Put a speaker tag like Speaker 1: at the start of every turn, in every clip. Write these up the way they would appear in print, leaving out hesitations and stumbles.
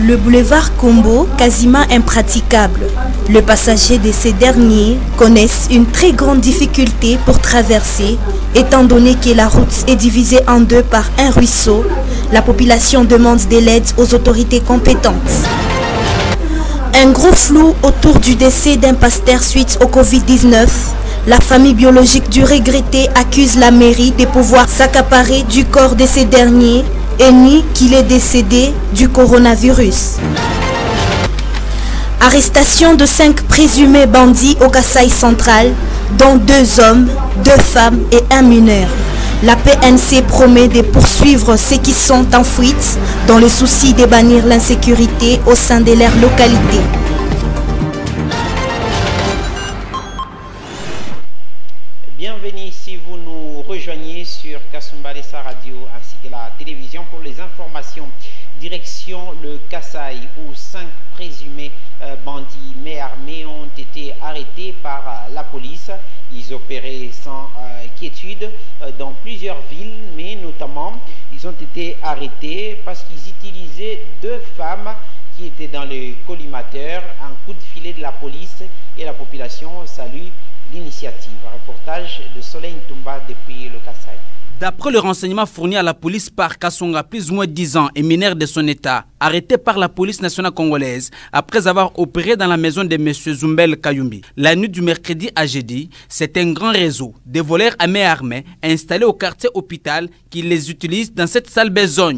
Speaker 1: Le boulevard Combo, quasiment impraticable. Les passagers de ces derniers connaissent une très grande difficulté pour traverser, étant donné que la route est divisée en deux par un ruisseau. La population demande de l'aide aux autorités compétentes. Un gros flou autour du décès d'un pasteur suite au Covid-19. La famille biologique du regretté accuse la mairie de pouvoir s'accaparer du corps de ces derniers et nie qu'il est décédé du coronavirus. Arrestation de 5 présumés bandits au Kasaï central, dont 2 hommes, 2 femmes et 1 mineur. La PNC promet de poursuivre ceux qui sont en fuite dans le souci de bannir l'insécurité au sein de leur localité.
Speaker 2: Bienvenue si vous nous rejoignez sur Kasumbalesa Radio ainsi que la télévision pour les informations. Direction le Kasaï où 5 présumés bandits mais armés ont été arrêtés par la police. Ils opéraient sans quiétude dans plusieurs villes, mais notamment ils ont été arrêtés parce qu'ils utilisaient 2 femmes qui étaient dans le collimateur. Un coup de filet de la police et la population salue l'initiative. Un reportage de Soleil Ntumba depuis le Kasaï.
Speaker 3: D'après le renseignement fourni à la police par Kassonga, plus ou moins 10 ans et mineur de son état, arrêté par la police nationale congolaise après avoir opéré dans la maison de M. Zumbel Kayumbi. La nuit du mercredi à jeudi, c'est un grand réseau de voleurs à main armée installés au quartier hôpital qui les utilisent dans cette sale besogne.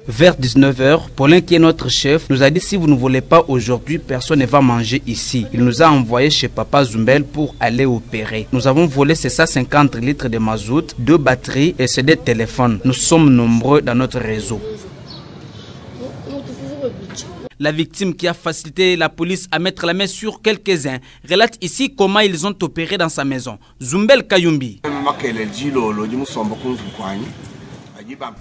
Speaker 3: Vers 19h, Paulin, qui est notre chef, nous a dit si vous ne voulez pas aujourd'hui, personne ne va manger ici. Il nous a envoyé chez Papa Zumbel pour aller opérer. Nous avons volé 150 litres de mazout, 2 batteries et 2 téléphones. Nous sommes nombreux dans notre réseau. La victime qui a facilité la police à mettre la main sur quelques-uns relate ici comment ils ont opéré dans sa maison. Zumbel Kayumbi.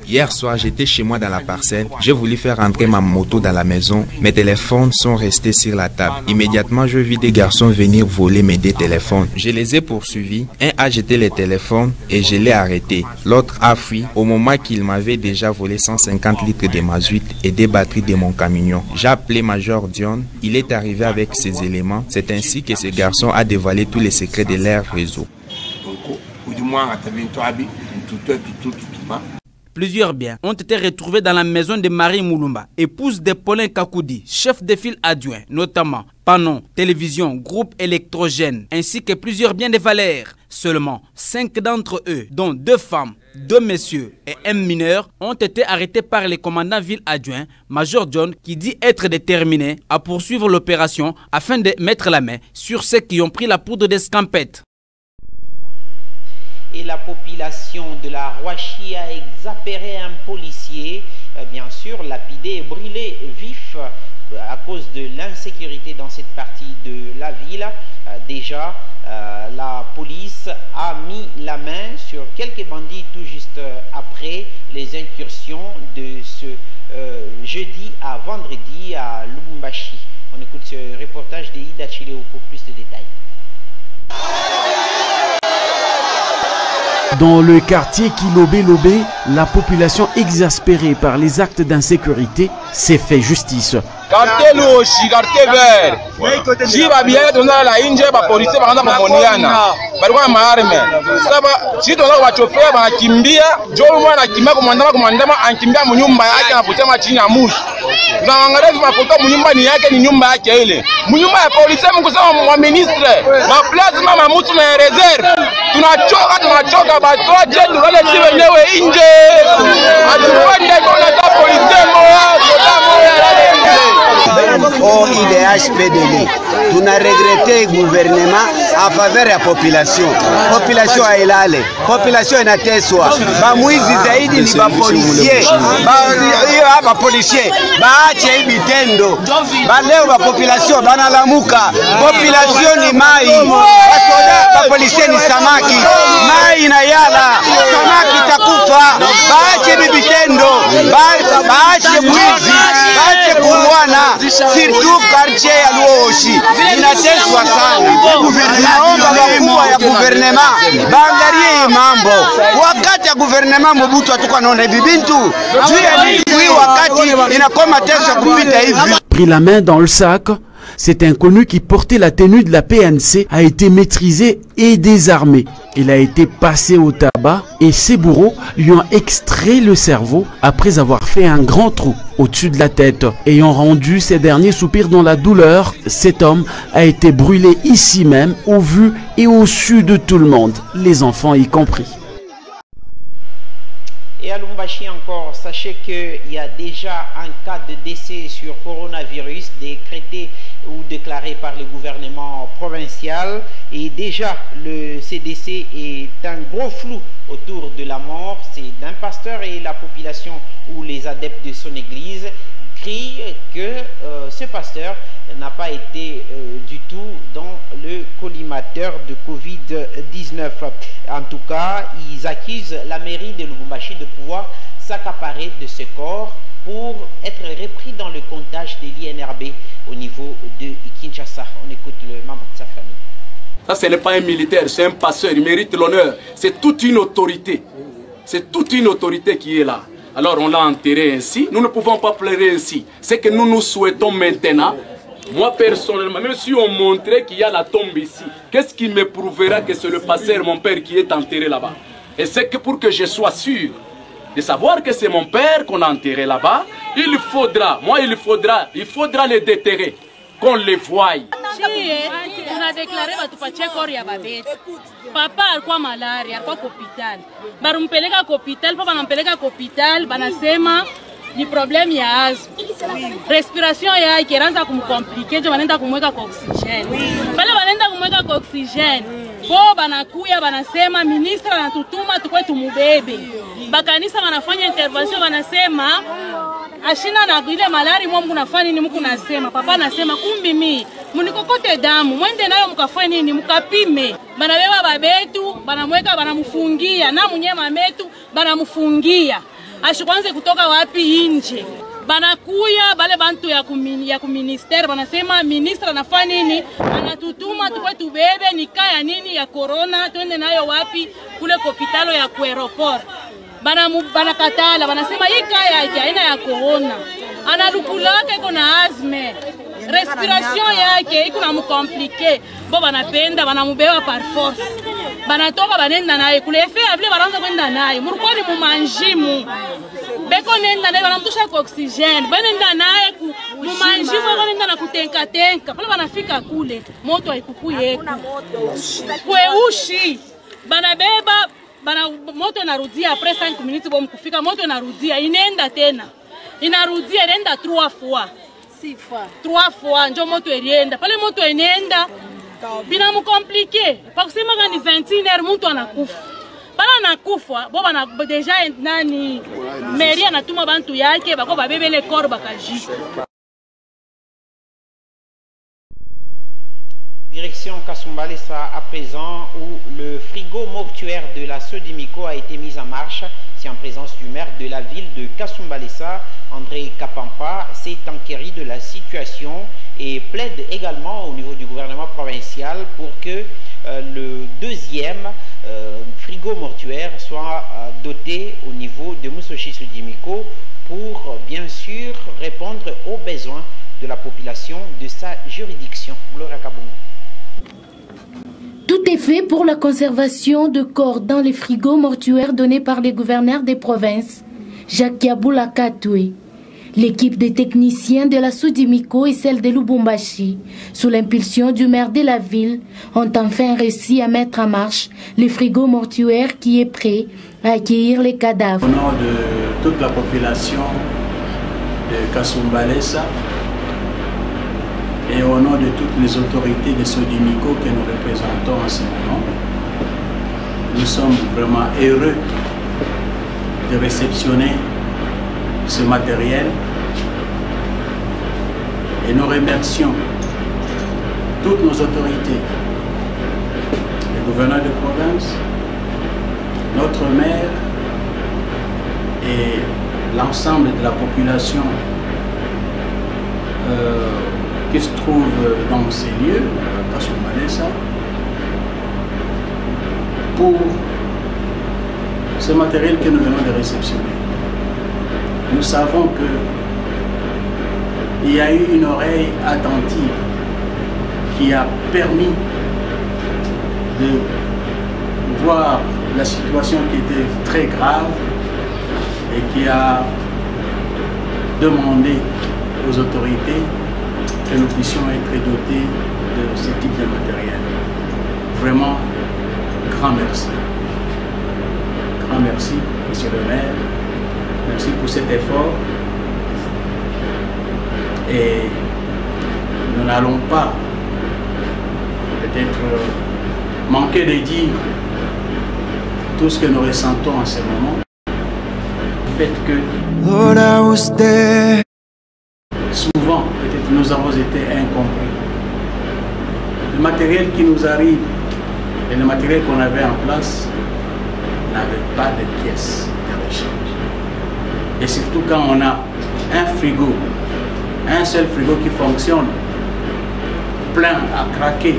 Speaker 4: Hier soir, j'étais chez moi dans la parcelle. J'ai voulu faire rentrer ma moto dans la maison. Mes téléphones sont restés sur la table. Immédiatement, je vis des garçons venir voler mes 2 téléphones. Je les ai poursuivis. Un a jeté les téléphones et je l'ai arrêté. L'autre a fui au moment qu'il m'avait déjà volé 150 litres de mazout et des batteries de mon camion. J'ai appelé Major Dion. Il est arrivé avec ses éléments. C'est ainsi que ce garçon a dévoilé tous les secrets de leur réseau.
Speaker 3: Plusieurs biens ont été retrouvés dans la maison de Marie Moulumba, épouse de Paulin Kakoudi, chef de file adjoint, notamment panneaux, télévision, groupe électrogène, ainsi que plusieurs biens de valeur. Seulement 5 d'entre eux, dont 2 femmes, 2 messieurs et 1 mineur, ont été arrêtés par le commandant ville adjoint, Major John, qui dit être déterminé à poursuivre l'opération afin de mettre la main sur ceux qui ont pris la poudre d'escampette.
Speaker 2: Et la population de la Rouachi a exaspéré un policier, bien sûr lapidé et brûlé vif à cause de l'insécurité dans cette partie de la ville. Déjà, la police a mis la main sur quelques bandits tout juste après les incursions de ce jeudi à vendredi à Lubumbashi. On écoute ce reportage de Ida Chileo pour plus de détails.
Speaker 5: Dans le quartier Kilobé-Lobé, la population exaspérée par les actes d'insécurité s'est fait justice.
Speaker 6: Quartier Louchi, quartier vert. Si va bien dans la India, la police va dans Moniana. Barwa maarme. Saba si tona wa chauffeur ba kimbia, jo mwana kimba komandama ankimbia munyumba yake na kusema chini ya mushi. Tunaangalia mafoto munyumba ni yake ni nyumba yake ile. Munyumba ya polisi mkusema wa ministre. Ma plasma ma mutu na reserve. Tunachoka batoa je tulale si wenyewe nje. Atuende kwa ta polisi moya,
Speaker 7: OIDH-PDL. Nous avons regretté le gouvernement en faveur de la population. La population a élalé. La population a été soie. Bamouizi zaidi ni bapolisier. Bapolisier. Baache bitendo. Baleo ba population banalamuka. Population ni mai. Basoda bapolisier ni samaki. Mai na yala. Samaki takufa. Baache bitendo. Baache mwizi. Baache Bwana, surtout quartier ya Luoshi inateswa sana. Naomba wakubwa ya guvernema baangalie mambo. Wakati ya guvernema Mobutu hatukuwa naona hivi bintu. Juu ya nini wakati inakoma teswa kupita hivi.
Speaker 5: Pris la main dans le sac, cet inconnu qui portait la tenue de la PNC a été maîtrisé et désarmé. Il a été passé au tabac et ses bourreaux lui ont extrait le cerveau après avoir fait un grand trou au-dessus de la tête. Ayant rendu ses derniers soupirs dans la douleur, cet homme a été brûlé ici même, au vu et au su de tout le monde, les enfants y compris.
Speaker 2: Et à Lubumbashi encore, sachez qu'il y a déjà un cas de décès sur coronavirus décrété ou déclaré par le gouvernement provincial. Et déjà, ce décès est un gros flou autour de la mort. C'est d'un pasteur et la population ou les adeptes de son église crient que ce pasteur n'a pas été du tout dans le collimateur de Covid-19. En tout cas, ils accusent la mairie de Lubumbashi de pouvoir s'accaparer de ce corps pour être repris dans le comptage de l'INRB au niveau de Kinshasa. On écoute le membre de sa famille.
Speaker 8: Ça, ce n'est pas un militaire, c'est un pasteur, il mérite l'honneur. C'est toute une autorité. C'est toute une autorité qui est là. Alors on l'a enterré ainsi. Nous ne pouvons pas pleurer ainsi. C'est que nous souhaitons maintenant. Moi personnellement, même si on montrait qu'il y a la tombe ici, qu'est-ce qui me prouvera que c'est le pasteur, mon père, qui est enterré là-bas? Et c'est que pour que je sois sûr de savoir que c'est mon père qu'on a enterré là-bas, il faudra les déterrer, qu'on les voie.
Speaker 9: On a déclaré papa alikuwa malaria, alikuwa hospital. Barumpeleka hospital, papa anampeleka hospital, banasema ni problem ya asthma. Respiration yake inaanza kumcompliquer, ndio wanaenda kumweka kwa oxygen. Pale wanaenda kumweka kwa oxygen. Bo banakuya banasema ministra anatutuma tukwe tumubebe. Bakanisa wanafanya intervention wanasema ashina na ile malaria mwa mnafanya nini mko nasema papa anasema kumbi mimi munikokote damu mwende nayo mkafanye nini mkapime banabeba babetu banamweka banamfungia na munyema metu banamfungia ashikwanze kutoka wapi nje banakuya bale bantu ya kuministeri banasema ministra anafanya nini anatutuma tukwe tubebe nikaya nini ya corona twende nayo wapi kule hospitalo ya aeroport banakatala banasema hii kaya yake aina ya corona analukulake iko na asthma respiration yake iko na mkomplike bo banapenda banamubeba par force banatoka banenda naye kule efe abile baranza kwenda naye murukoni mumanjimu beko nenda naye banamtusha kwa oxygen banenda naye mumanjimu banenda na kutenka tenka pale banafika kule moto haikukuye kweushi banabeba bana moto inarudia après 5 minutes bon kufika moto inarudia inaenda tena inarudia inaenda 3 fois 3 fois ndio moto ilienda pale moto inaenda bina mkomplike kwa kusema kama ni 21h mtu anakufa pale anakufa bo bana deja nani mairie anatuma bantu yake bako babebe le corps bakaji.
Speaker 2: Direction Kasumbalesa à présent où le frigo mortuaire de la Sodimiko a été mis en marche. C'est en présence du maire de la ville de Kasumbalesa, André Kapampa, s'est enquéri de la situation et plaide également au niveau du gouvernement provincial pour que le deuxième frigo mortuaire soit doté au niveau de Musoshi Sodimiko pour bien sûr répondre aux besoins de la population de sa juridiction. Gloria Kabungo.
Speaker 10: Tout est fait pour la conservation de corps dans les frigos mortuaires donnés par les gouverneurs des provinces, Jacques Yaboula Katoué. L'équipe des techniciens de la Sodimiko et celle de Lubumbashi, sous l'impulsion du maire de la ville, ont enfin réussi à mettre en marche le frigo mortuaire qui est prêt à accueillir les cadavres.
Speaker 11: Au nom de toute la population de Kasumbalesa, et au nom de toutes les autorités de Sodimiko que nous représentons en ce moment, nous sommes vraiment heureux de réceptionner ce matériel et nous remercions toutes nos autorités, le gouverneur de province, notre maire et l'ensemble de la population qui se trouve dans ces lieux, à Kasumba Lessa, pour ce matériel que nous venons de réceptionner. Nous savons qu'il y a eu une oreille attentive qui a permis de voir la situation qui était très grave et qui a demandé aux autorités que nous puissions être dotés de ce type de matériel. Vraiment, grand merci. Grand merci, Monsieur le maire. Merci pour cet effort. Et nous n'allons pas peut-être manquer de dire tout ce que nous ressentons en ce moment. Le fait que souvent, peut-être nous avons été incompris. Le matériel qui nous arrive et le matériel qu'on avait en place n'avait pas de pièces de rechange. Et surtout quand on a un frigo, un seul frigo qui fonctionne, plein à craquer.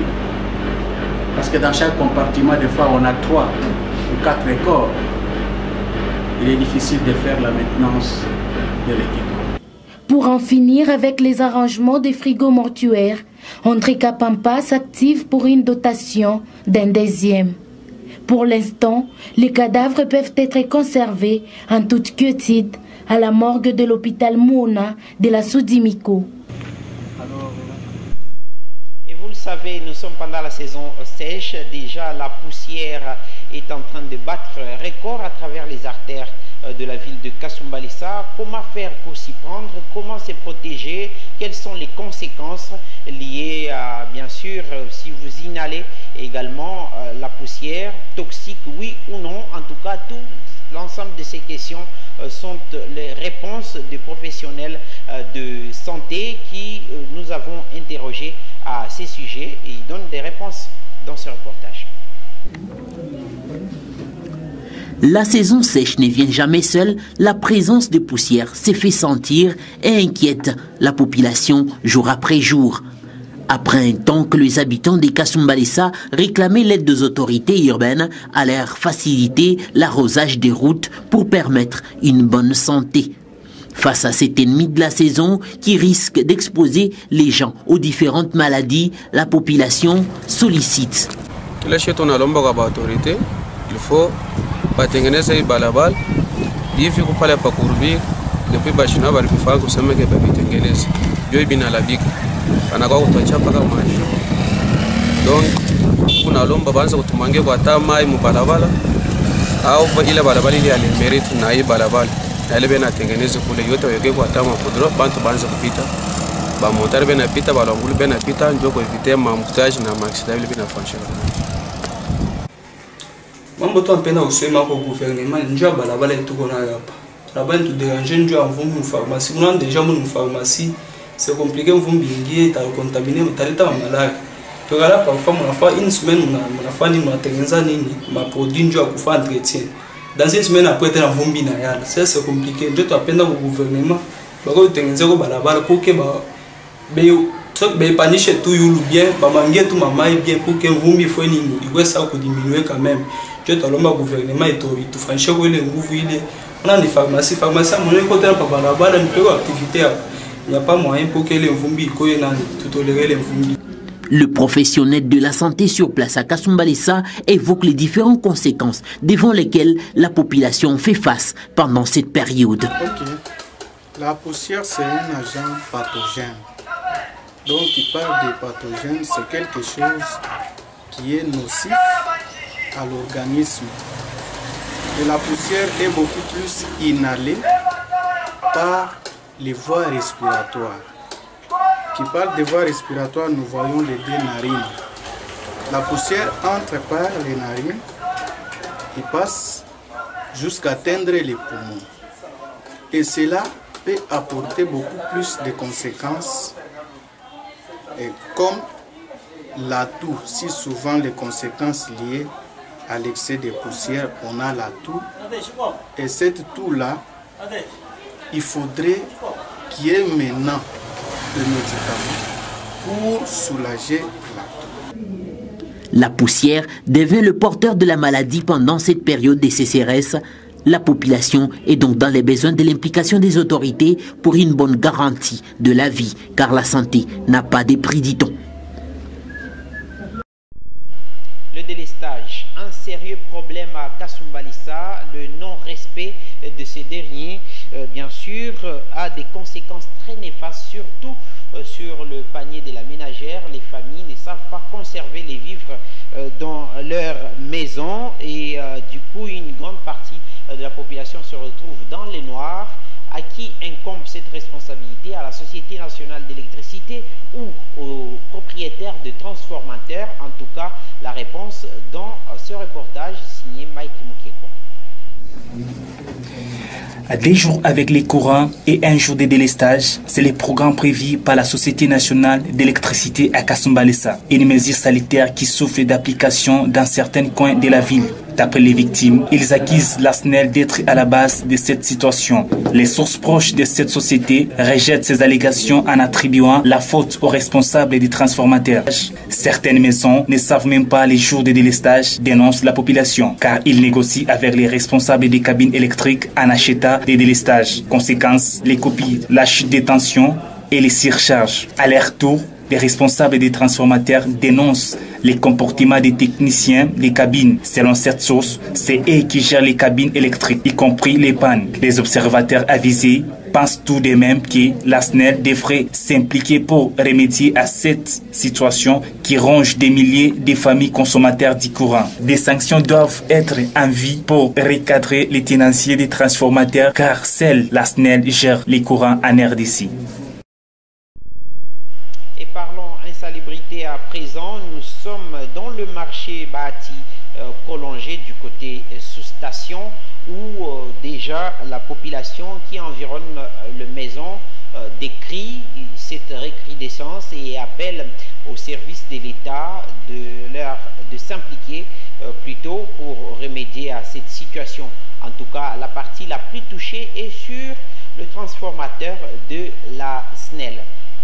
Speaker 11: Parce que dans chaque compartiment, des fois, on a 3 ou 4 corps. Il est difficile de faire la maintenance de l'équipement.
Speaker 10: Pour en finir avec les arrangements des frigos mortuaires, André Kapampa s'active pour une dotation d'un 2e. Pour l'instant, les cadavres peuvent être conservés en toute quiétude à la morgue de l'hôpital Mouna de la Soudimiko.
Speaker 2: Et vous le savez, nous sommes pendant la saison sèche. Déjà, la poussière est en train de battre record à travers les artères de la ville de Kasumba Lessa. Comment faire pour s'y prendre? Comment se protéger? Quelles sont les conséquences liées à, bien sûr, si vous inhalez également la poussière toxique, oui ou non? En tout cas, tout l'ensemble de ces questions sont les réponses des professionnels de santé qui nous avons interrogés à ces sujets et ils donnent des réponses dans ce reportage.
Speaker 12: La saison sèche ne vient jamais seule, la présence de poussière s'est fait sentir et inquiète la population jour après jour. Après un temps que les habitants de Kasumba Lessa réclamaient l'aide des autorités urbaines à leur faciliter l'arrosage des routes pour permettre une bonne santé. Face à cet ennemi de la saison qui risque d'exposer les gens aux différentes maladies, la population sollicite.
Speaker 13: Il faut batengeneza hii barabara hivi kupale pa kurubika depuis bashina bali kufanya kusema ke babitengeneza ndio binalabika anakuwa kutachapa kama maji donc kuna lomba banza kutumange kwa tama mu barabara au ile barabara ile ya merit na hii barabara na ile benatengeneza kule yote weke kwa tama kudro bantu banza kupita ba motar benapita ba longulu benapita ndio kwa eviter mambutage na maxida ile benafanyika.
Speaker 14: Mambo tu apenda kusema kwa gouvernement njoo balabala tuko nayo hapa. Barabara tu déranger njoo mvumbi pharmacie. Mwana déjà mon pharmacie c'est compliqué mvumbi ingie ta contaminer mtaleta malari. Tokala parfois mnafa une semaine mnafa nini mnatengeneza nini ma produit njoo kufa entretien. Dans une semaine après tena mvumbi na yala. Ça c'est compliqué. Njoo tu apenda kwa gouvernement bako tengeneza kwa balabala pour que ba beyo be panishe tu yulu bien ba mangie tu mamai bien pour que mvumbi faut nini iwe ça ko diminuer quand même. Je te le gouvernement et tout franchir les nguvu ile on a des pharmacies mon côté là papa là-bas une petite activité il n'y a pas moyen pour que les vumbi koye na tout tolérer les vumbi.
Speaker 12: Le professionnel de la santé sur place à Kasumba Lessa évoque les différentes conséquences devant lesquelles la population fait face pendant cette période.
Speaker 15: Okay. La poussière c'est un agent pathogène. Donc il parle de pathogène, c'est quelque chose qui est nocif à l'organisme. Et la poussière est beaucoup plus inhalée par les voies respiratoires. Qui parle des voies respiratoires, nous voyons les 2 narines. La poussière entre par les narines et passe jusqu'à atteindre les poumons. Et cela peut apporter beaucoup plus de conséquences, et comme la toux, si souvent les conséquences liées à l'excès de poussière, on a la toux. Et cette toux-là, il faudrait qu'il y ait maintenant de médicaments pour soulager la toux.
Speaker 12: La poussière devient le porteur de la maladie pendant cette période de sécheresse. La population est donc dans les besoins de l'implication des autorités pour une bonne garantie de la vie, car la santé n'a pas de prix, dit-on.
Speaker 2: Le délestage, un sérieux problème à Kasumbalesa. Le non-respect de ces derniers, bien sûr, a des conséquences très néfastes, surtout sur le panier de la ménagère. Les familles ne savent pas conserver les vivres dans leur maison et du coup, une grande partie de la population se retrouve dans les noirs. À qui incombe cette responsabilité? À la Société nationale d'électricité ou aux propriétaires de transformateurs? En tout cas, la réponse dans ce reportage signé Mike Mukeko.
Speaker 16: Des jours avec les courants et un jour de délestage, c'est le programme prévu par la Société nationale d'électricité à Kasumbalesa. Une mesure sanitaire qui souffre d'application dans certains coins de la ville. D'après les victimes, ils accusent la SNEL d'être à la base de cette situation. Les sources proches de cette société rejettent ces allégations en attribuant la faute aux responsables des transformateurs. Certaines maisons ne savent même pas les jours de délestage, dénonce la population, car ils négocient avec les responsables des cabines électriques en achetant des délestages. Conséquence, les copies, la chute des tensions et les surcharges. À leur tour, les responsables des transformateurs dénoncent les comportements des techniciens des cabines. Selon cette source, c'est eux qui gèrent les cabines électriques, y compris les pannes. Les observateurs avisés pensent tout de même que la SNEL devrait s'impliquer pour remédier à cette situation qui ronge des milliers de familles consommateurs du courant. Des sanctions doivent être en vie pour recadrer les tenanciers des transformateurs car seule la SNEL gère les courants en RDC.
Speaker 2: Et parlons insalubrité à présent. Nous sommes dans le marché bâti prolongé du côté sous-station où déjà la population qui environne le maison décrit cette recrudescence et appelle au service de l'État de s'impliquer plutôt pour remédier à cette situation. En tout cas, la partie la plus touchée est sur le transformateur de la SNEL.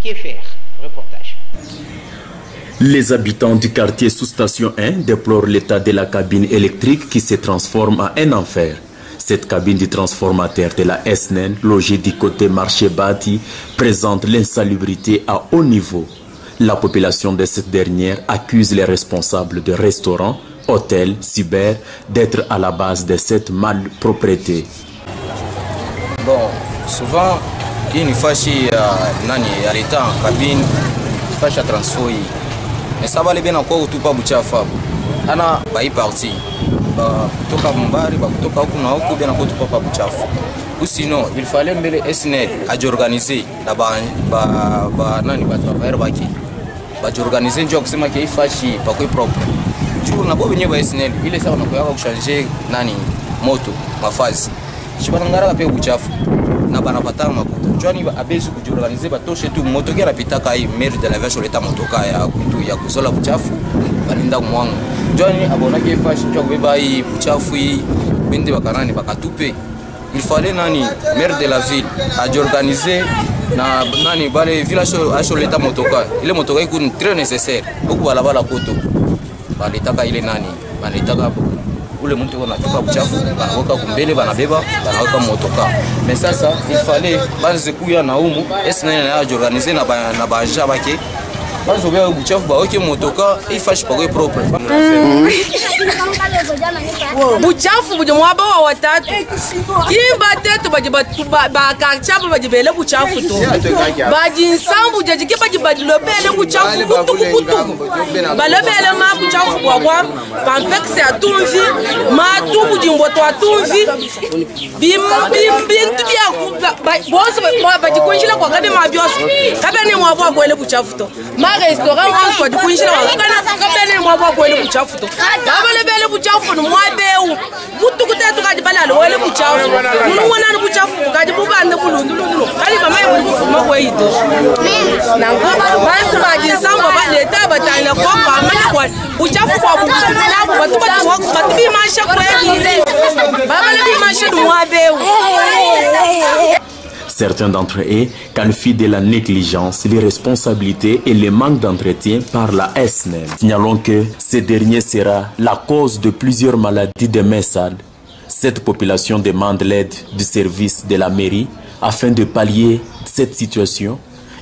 Speaker 2: Que faire? Reportage.
Speaker 17: Les habitants du quartier sous-station 1 déplorent l'état de la cabine électrique qui se transforme en un enfer. Cette cabine du transformateur de la SNEL, logée du côté marché bâti, présente l'insalubrité à haut niveau. La population de cette dernière accuse les responsables de restaurants, hôtels, cyber d'être à la base de cette malpropreté.
Speaker 18: Bon, souvent, il faut à l'état en cabine, il faut transfert. Mais ça va aller bien encore tout pas boucher à fab. Ana bayi parti. Toka mbari, toka huku na huku bien encore tout pas boucher à fab. Ou sinon, il fallait mêler SNEL à organiser la nani ba travailler baki. Ba organiser ndio kusema ke ifashi pa kwa propre. Juu na bobe nyewe SNEL ile sawa na kwa kuchanger nani moto mafazi. Chibanangara pe buchafu. Na banapata makuta njoni abezi kujiorganize batoshe tu moto kera pitaka hii maire de la version leta motoka ya kutu ya kuzola buchafu balinda kumwanga njoni abona ke fashi njoo kubeba hii buchafu hii bende bakanani bakatupe. Il fallait nani maire de la ville ajiorganize na nani bale village acho leta motoka ile motoka iko très nécessaire huko balabala koto balitaka ile nani balitaka ule mtu anatupa uchafu banaweka kumbele banabeba banaweka motoka. Mais sasa il fallait banze kuya na umu SNEL na organiser na banja bake banzo beba uchafu baweke motoka ifashi pakwe propre.
Speaker 19: Buchafu buje mwaba wa watatu kimba tetu bakachapa bajibele buchafu to bajinsambu jajike bajibadilobele buchafu kutukukutu balobele ma buchafu bwabwa pampexe atumvi matu bujimbo to atumvi bintu bya boso bajikunjila kwa kabe mabyoso kabe ne mwabwa kwele buchafu to ma restaurant on soit dikunjila kabe ne mwabwa kwele buchafu to balobele buchafu no mwabeu butu kutetu kadi balalo wele buchafu nuwana no buchafu kadi bubande bulundulundu kali mama yefuma kweito nangaba bantu bajisamba baleta batana kwa amana kwa buchafu kwa bubulabo batubi masha kweli baba le masha mwabeu.
Speaker 17: Certains d'entre eux qualifient de la négligence, l'irresponsabilité et le manque d'entretien par la SNEL. Signalons que ce dernier sera la cause de plusieurs maladies de messades. Cette population demande l'aide du service de la mairie afin de pallier cette situation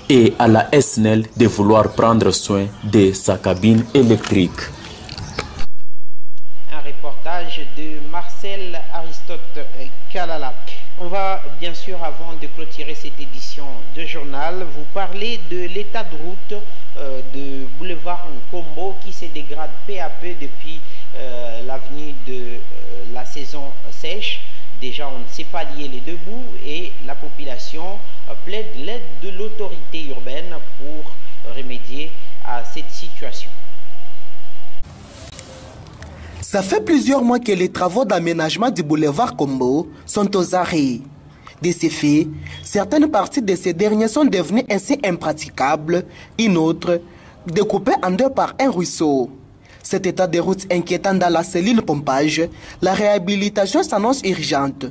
Speaker 17: et à la SNEL de vouloir prendre soin de sa cabine électrique.
Speaker 2: Un reportage de Marcel Aristote Kalala. On va bien sûr, avant de clôturer cette édition de journal, vous parler de l'état de route de boulevard Nkombo qui se dégrade peu à peu depuis l'avenue de la saison sèche. Déjà, on ne sait pas lier les deux bouts et la population plaide l'aide de l'autorité urbaine pour remédier à cette situation.
Speaker 20: Ça fait plusieurs mois que les travaux d'aménagement du boulevard Kombo sont aux arrêts. De ces faits, certaines parties de ces derniers sont devenues ainsi impraticables, une autre découpée en deux par un ruisseau. Cet état de route inquiétant dans la cellule pompage, la réhabilitation s'annonce urgente.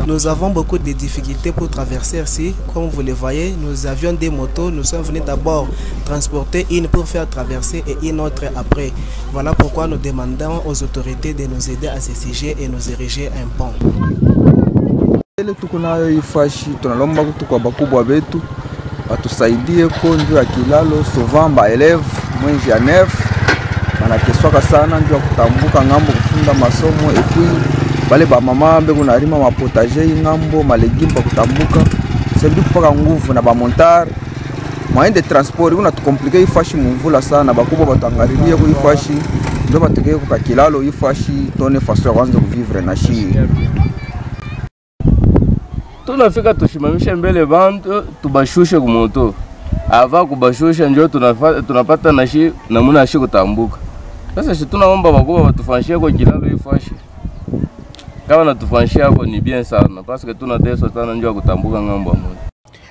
Speaker 21: Nous avons beaucoup de difficultés pour traverser ici. Comme vous le voyez, nous avions des motos. Nous sommes venus d'abord transporter une pour faire traverser et une autre après. Voilà pourquoi nous demandons aux autorités de nous aider à ce sujet et nous ériger un pont.
Speaker 22: Banakeswaka sana ndio kutambuka ngambo kufunda masomo epui bale ba mama mbeko narima mapotager ngambo malegimba kutambuka sebi kupaka nguvu na ba montar moyen de transport kuna tukomplike ifashi mumvula sana bakubwa batangarilia ku ifashi ndio batekeye ku kakilalo ifashi tone faso ya kwanza kuvivre na shi.
Speaker 23: Tunafika tushimamisha mbele bantu tubashushe kumoto ava kubashusha ndio tunapata nashi namuna shi kutambuka. Sasa si tunaomba bakubwa batufanyishie kwa kilalo ifashi. Kama natufanyishia hapo ni bien sana parce que tunateswa sana ndio kutambuka ngambo moja.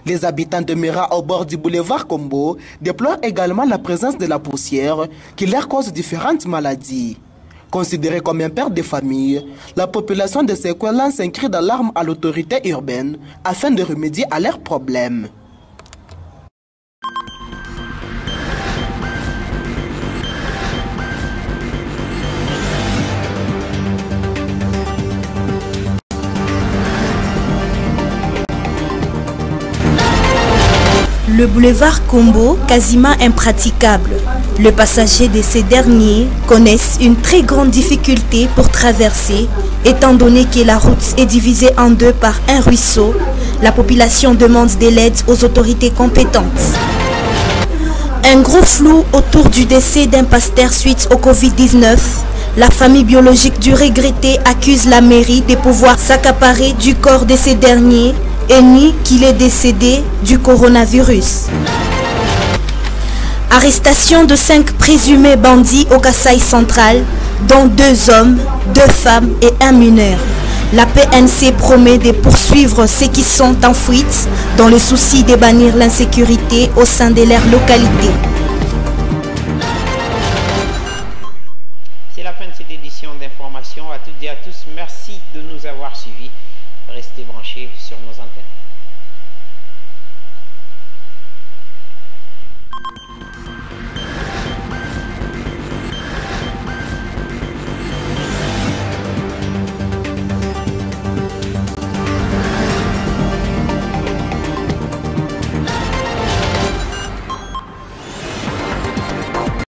Speaker 20: Les habitants de Mera au bord du boulevard Kombo déplorent également la présence de la poussière qui leur cause différentes maladies. Considérée comme un père de famille, la population de ces coins lance un cri d'alarme à l'autorité urbaine afin de remédier à leurs problèmes.
Speaker 1: Le boulevard Kombo, quasiment impraticable. Le passager de ces derniers connaissent une très grande difficulté pour traverser, étant donné que la route est divisée en deux par un ruisseau. La population demande de l'aide aux autorités compétentes. Un gros flou autour du décès d'un pasteur suite au Covid-19. La famille biologique du regretté accuse la mairie de pouvoir s'accaparer du corps de ces derniers et nie qu'il est décédé du coronavirus. Arrestation de 5 présumés bandits au Kasaï central, dont 2 hommes, 2 femmes et 1 mineur. La PNC promet de poursuivre ceux qui sont en fuite dans le souci de bannir l'insécurité au sein de leur localité.
Speaker 2: C'est la fin de cette édition d'information. À toutes et à tous, merci de nous avoir suivis. Restez branchés sur nos antennes.